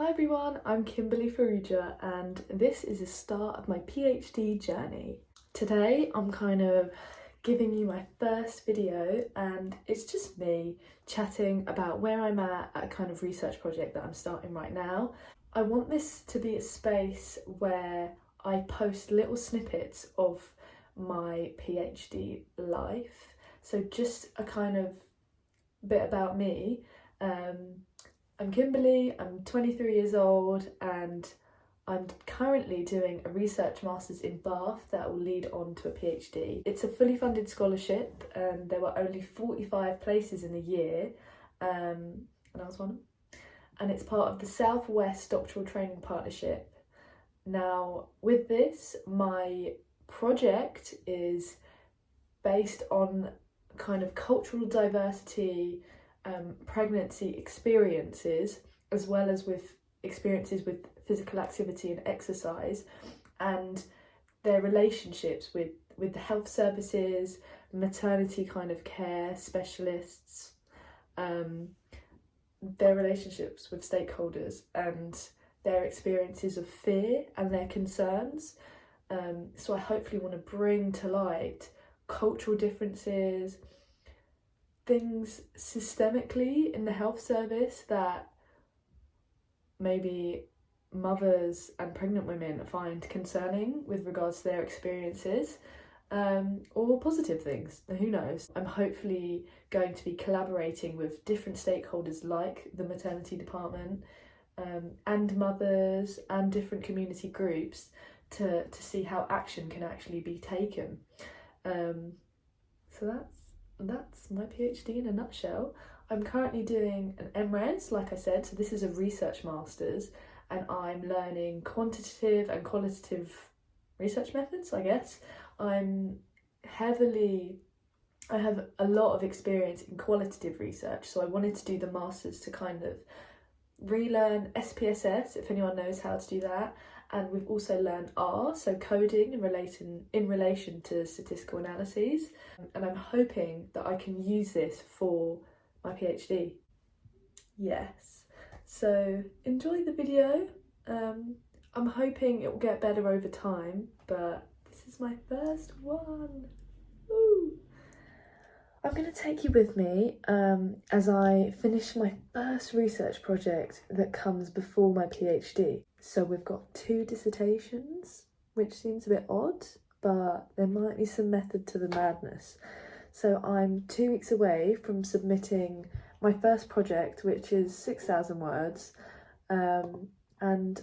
Hi everyone, I'm Kimberly Faruja and this is the start of my PhD journey. Today I'm kind of giving you my first video and it's just me chatting about where I'm at a kind of research project that I'm starting right now. I want this to be a space where I post little snippets of my PhD life. So just a kind of bit about me. I'm Kimberly, I'm 23 years old and I'm currently doing a research master's in Bath that will lead on to a PhD. It's a fully funded scholarship and there were only 45 places in the year and I was one of them. And it's part of the South West Doctoral Training Partnership. Now with this, my project is based on kind of cultural diversity, pregnancy experiences, as well as with experiences with physical activity and exercise, and their relationships with the health services, maternity kind of care specialists, their relationships with stakeholders and their experiences of fear and their concerns. So I hopefully want to bring to light cultural differences, things systemically in the health service that maybe mothers and pregnant women find concerning with regards to their experiences, or positive things, who knows. I'm hopefully going to be collaborating with different stakeholders like the maternity department, and mothers and different community groups to see how action can actually be taken. So that's my PhD in a nutshell. I'm currently doing an MRes, like I said, so this is a research master's, and I'm learning quantitative and qualitative research methods, I guess. I have a lot of experience in qualitative research, so I wanted to do the master's to kind of relearn SPSS, if anyone knows how to do that, and we've also learned R, so coding in relation to statistical analyses, and I'm hoping that I can use this for my PhD. Yes, so enjoy the video. I'm hoping it will get better over time, but this is my first one. Woo! I'm going to take you with me as I finish my first research project that comes before my PhD. So we've got 2 dissertations, which seems a bit odd, but there might be some method to the madness. So I'm 2 weeks away from submitting my first project, which is 6,000 words, and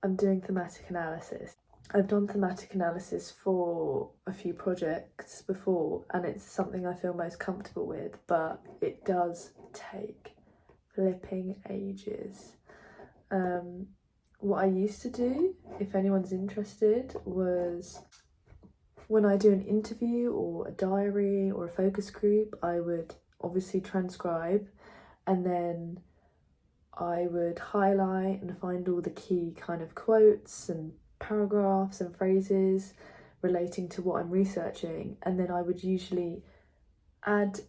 I'm doing thematic analysis. I've done thematic analysis for a few projects before and it's something I feel most comfortable with, but it does take flipping ages. What I used to do, if anyone's interested, was when I do an interview or a diary or a focus group, I would obviously transcribe and then I would highlight and find all the key kind of quotes and paragraphs and phrases relating to what I'm researching, and then I would usually add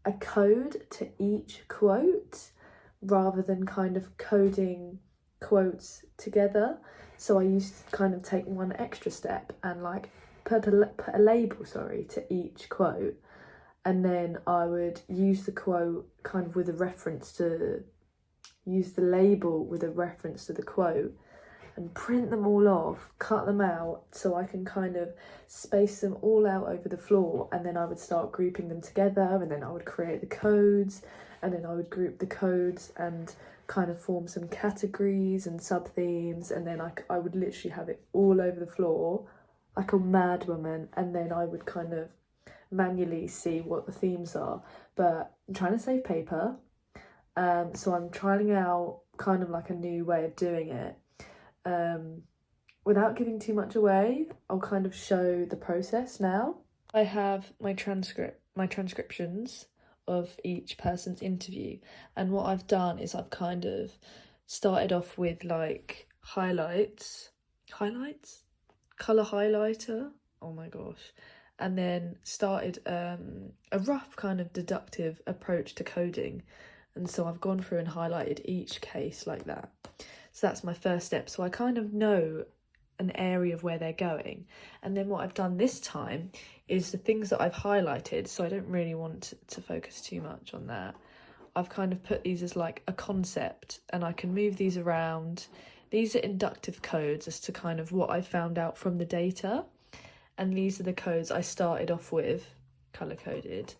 a code to each quote rather than kind of coding quotes together. So I used to kind of take one extra step and like put a label to each quote, and then I would use the quote kind of with a reference to use the label with a reference to the quote and print them all off, cut them out so I can kind of space them all out over the floor, and then I would start grouping them together, and then I would create the codes, and then I would group the codes and kind of form some categories and sub-themes, and then I would literally have it all over the floor like a mad woman, and then I would kind of manually see what the themes are. But I'm trying to save paper, so I'm trying out kind of like a new way of doing it. Without giving too much away, I'll kind of show the process now. I have my transcriptions of each person's interview, and what I've done is I've kind of started off with like highlights, colour highlighter, oh my gosh, and then started a rough kind of deductive approach to coding, and so I've gone through and highlighted each case like that. So that's my first step. So I kind of know an area of where they're going. And then what I've done this time is the things that I've highlighted, so I don't really want to focus too much on that. I've kind of put these as like a concept, and I can move these around. These are inductive codes as to kind of what I found out from the data. And these are the codes I started off with, colour coded.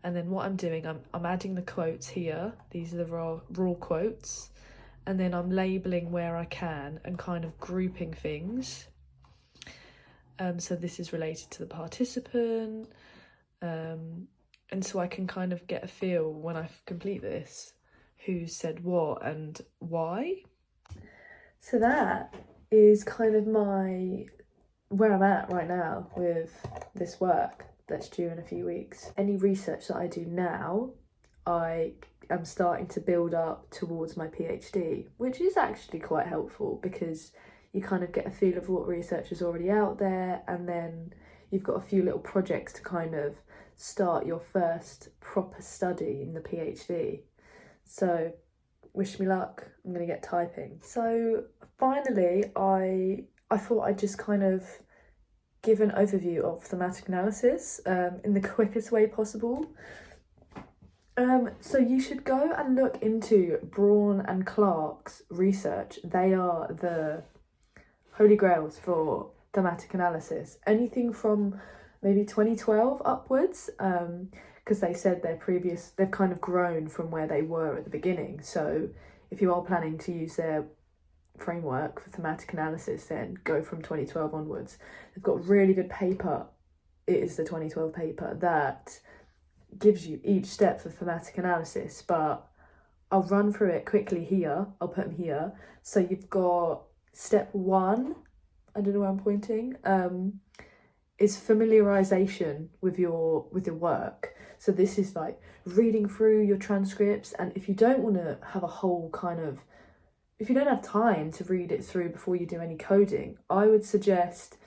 And then what I'm doing, I'm adding the quotes here. These are the raw quotes. And then I'm labelling where I can and kind of grouping things. So this is related to the participant. And so I can kind of get a feel when I complete this, who said what and why. So that is kind of where I'm at right now with this work that's due in a few weeks. Any research that I do now, I am starting to build up towards my PhD, which is actually quite helpful because you kind of get a feel of what research is already out there, and then you've got a few little projects to kind of start your first proper study in the PhD. So wish me luck, I'm going to get typing. So finally, I thought I'd just kind of give an overview of thematic analysis in the quickest way possible. So you should go and look into Braun and Clarke's research. They are the holy grails for thematic analysis. Anything from maybe 2012 upwards, because they said they've kind of grown from where they were at the beginning. So if you are planning to use their framework for thematic analysis, then go from 2012 onwards. They've got a really good paper. It is the 2012 paper that gives you each step for thematic analysis, but I'll run through it quickly here. I'll put them here. So you've got step 1, I don't know where I'm pointing, is familiarization with your work. So this is like reading through your transcripts, and if you don't want to have if you don't have time to read it through before you do any coding, I would suggest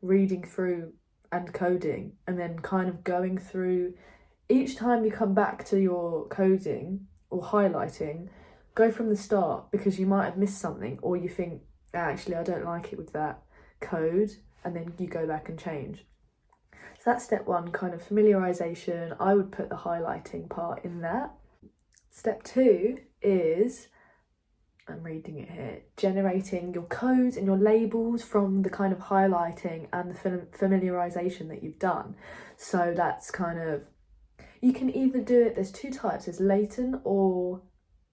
reading through and coding, and then kind of going through each time you come back to your coding or highlighting, go from the start, because you might have missed something, or you think, actually, I don't like it with that code, and then you go back and change. So that's step 1, kind of familiarization. I would put the highlighting part in that. Step 2 is, I'm reading it here, generating your codes and your labels from the kind of highlighting and the familiarization that you've done. So that's kind of, you can either do it, there's 2 types, there's latent or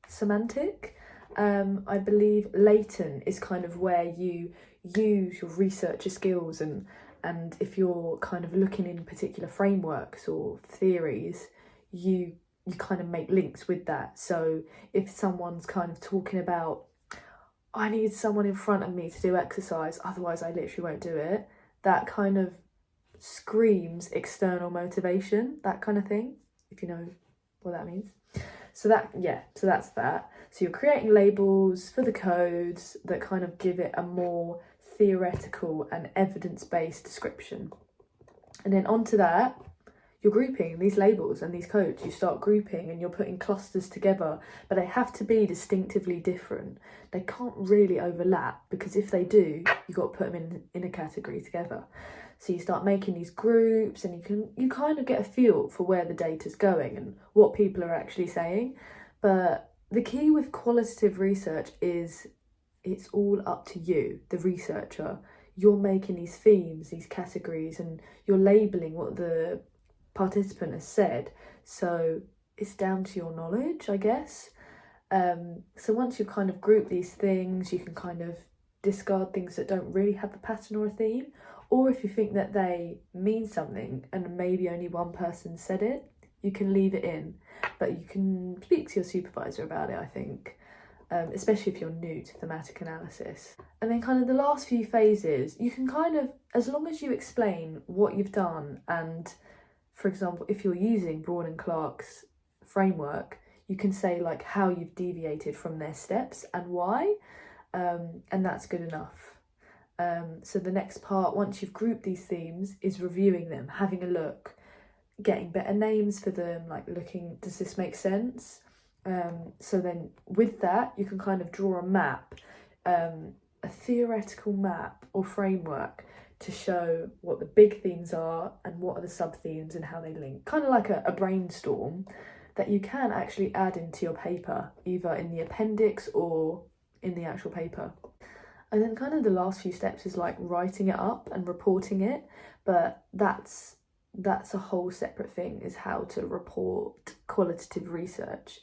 semantic. I believe latent is kind of where you use your researcher skills, and if you're kind of looking in particular frameworks or theories, you kind of make links with that. So if someone's kind of talking about, I need someone in front of me to do exercise, otherwise I literally won't do it, that kind of screams external motivation, that kind of thing, if you know what that means. So that's that. So you're creating labels for the codes that kind of give it a more theoretical and evidence-based description. And then onto that, you're grouping these labels and these codes. You start grouping and you're putting clusters together, but they have to be distinctively different. They can't really overlap, because if they do, you've got to put them in a category together. So you start making these groups, and you kind of get a feel for where the data's going and what people are actually saying. But the key with qualitative research is it's all up to you, the researcher. You're making these themes, these categories, and you're labelling what the participant has said. So it's down to your knowledge, I guess. So once you've kind of grouped these things, you can kind of discard things that don't really have a pattern or a theme. Or if you think that they mean something and maybe only one person said it, you can leave it in. But you can speak to your supervisor about it, I think, especially if you're new to thematic analysis. And then kind of the last few phases, you can kind of, as long as you explain what you've done, and for example, if you're using Braun and Clarke's framework, you can say like how you've deviated from their steps and why, and that's good enough. So the next part, once you've grouped these themes, is reviewing them, having a look, getting better names for them, like looking, does this make sense? So then with that, you can kind of draw a map a theoretical map or framework to show what the big themes are and what are the sub-themes and how they link. Kind of like a brainstorm that you can actually add into your paper, either in the appendix or in the actual paper. And then kind of the last few steps is like writing it up and reporting it, but that's a whole separate thing, is how to report qualitative research.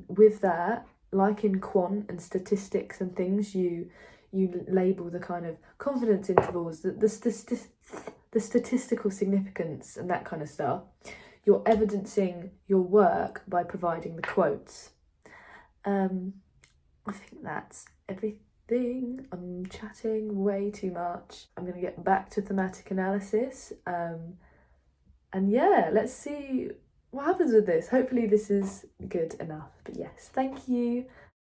With that, like in quant and statistics and things, you label the kind of confidence intervals, the statistical significance and that kind of stuff. You're evidencing your work by providing the quotes. I think that's everything. I'm chatting way too much. I'm going to get back to thematic analysis. And yeah, let's see what happens with this. Hopefully this is good enough. But yes, thank you.